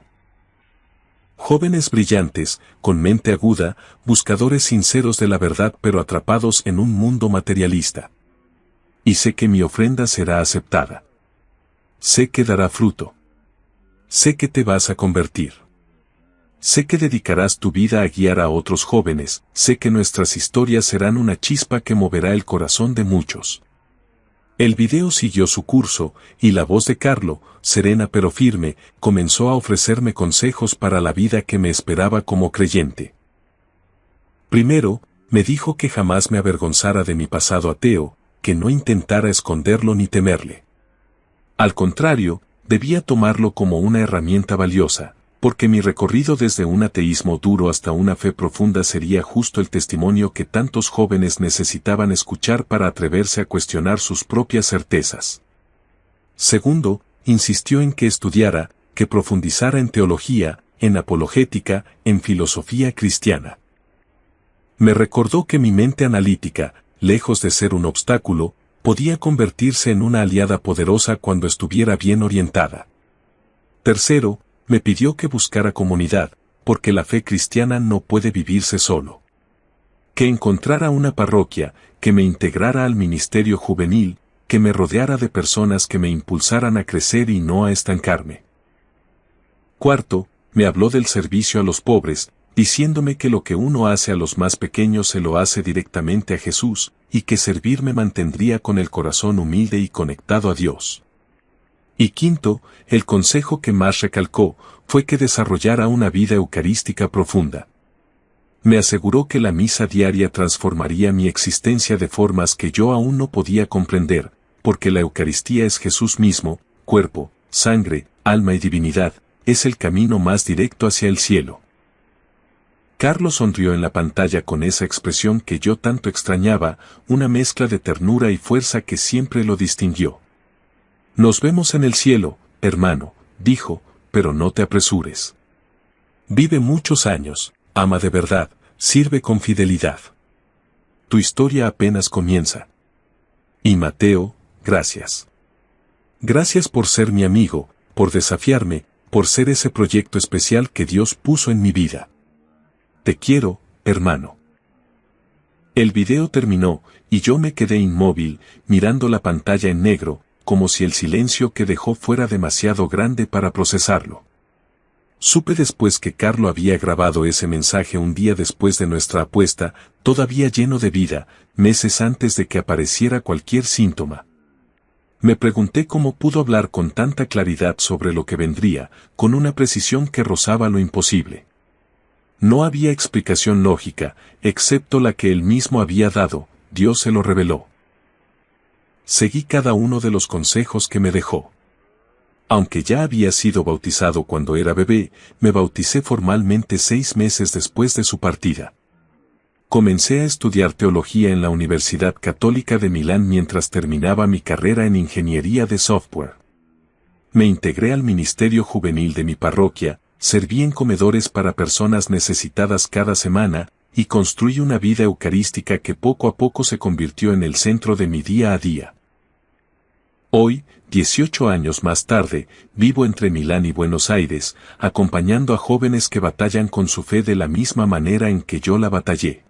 Speaker 1: Jóvenes brillantes, con mente aguda, buscadores sinceros de la verdad pero atrapados en un mundo materialista. Y sé que mi ofrenda será aceptada. Sé que dará fruto. Sé que te vas a convertir. Sé que dedicarás tu vida a guiar a otros jóvenes, sé que nuestras historias serán una chispa que moverá el corazón de muchos. El video siguió su curso, y la voz de Carlo, serena pero firme, comenzó a ofrecerme consejos para la vida que me esperaba como creyente. Primero, me dijo que jamás me avergonzara de mi pasado ateo, que no intentara esconderlo ni temerle. Al contrario, debía tomarlo como una herramienta valiosa, porque mi recorrido desde un ateísmo duro hasta una fe profunda sería justo el testimonio que tantos jóvenes necesitaban escuchar para atreverse a cuestionar sus propias certezas. Segundo, insistió en que estudiara, que profundizara en teología, en apologética, en filosofía cristiana. Me recordó que mi mente analítica, lejos de ser un obstáculo, podía convertirse en una aliada poderosa cuando estuviera bien orientada. Tercero, me pidió que buscara comunidad, porque la fe cristiana no puede vivirse solo. Que encontrara una parroquia, que me integrara al ministerio juvenil, que me rodeara de personas que me impulsaran a crecer y no a estancarme. Cuarto, me habló del servicio a los pobres, diciéndome que lo que uno hace a los más pequeños se lo hace directamente a Jesús, y que servir me mantendría con el corazón humilde y conectado a Dios. Y quinto, el consejo que más recalcó, fue que desarrollara una vida eucarística profunda. Me aseguró que la misa diaria transformaría mi existencia de formas que yo aún no podía comprender, porque la Eucaristía es Jesús mismo, cuerpo, sangre, alma y divinidad, es el camino más directo hacia el cielo. Carlos sonrió en la pantalla con esa expresión que yo tanto extrañaba, una mezcla de ternura y fuerza que siempre lo distinguió. «Nos vemos en el cielo, hermano», dijo, «pero no te apresures. Vive muchos años, ama de verdad, sirve con fidelidad. Tu historia apenas comienza. Y Mateo, gracias. Gracias por ser mi amigo, por desafiarme, por ser ese proyecto especial que Dios puso en mi vida. Te quiero, hermano. El video terminó, y yo me quedé inmóvil, mirando la pantalla en negro, como si el silencio que dejó fuera demasiado grande para procesarlo. Supe después que Carlo había grabado ese mensaje un día después de nuestra apuesta, todavía lleno de vida, meses antes de que apareciera cualquier síntoma. Me pregunté cómo pudo hablar con tanta claridad sobre lo que vendría, con una precisión que rozaba lo imposible. No había explicación lógica, excepto la que él mismo había dado, Dios se lo reveló. Seguí cada uno de los consejos que me dejó. Aunque ya había sido bautizado cuando era bebé, me bauticé formalmente 6 meses después de su partida. Comencé a estudiar teología en la Universidad Católica de Milán mientras terminaba mi carrera en ingeniería de software. Me integré al ministerio juvenil de mi parroquia, serví en comedores para personas necesitadas cada semana, y construí una vida eucarística que poco a poco se convirtió en el centro de mi día a día. Hoy, 18 años más tarde, vivo entre Milán y Buenos Aires, acompañando a jóvenes que batallan con su fe de la misma manera en que yo la batallé.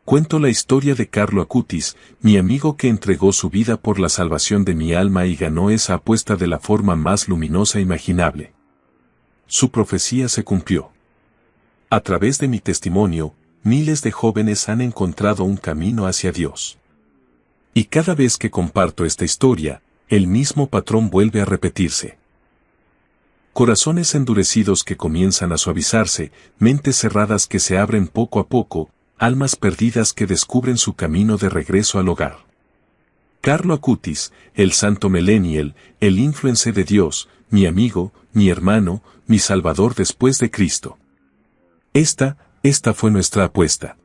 Speaker 1: Cuento la historia de Carlo Acutis, mi amigo que entregó su vida por la salvación de mi alma y ganó esa apuesta de la forma más luminosa imaginable. Su profecía se cumplió. A través de mi testimonio, miles de jóvenes han encontrado un camino hacia Dios. Y cada vez que comparto esta historia, el mismo patrón vuelve a repetirse. Corazones endurecidos que comienzan a suavizarse, mentes cerradas que se abren poco a poco, almas perdidas que descubren su camino de regreso al hogar. Carlo Acutis, el santo millennial, el influencer de Dios, mi amigo, mi hermano, mi salvador después de Cristo. Esta fue nuestra apuesta.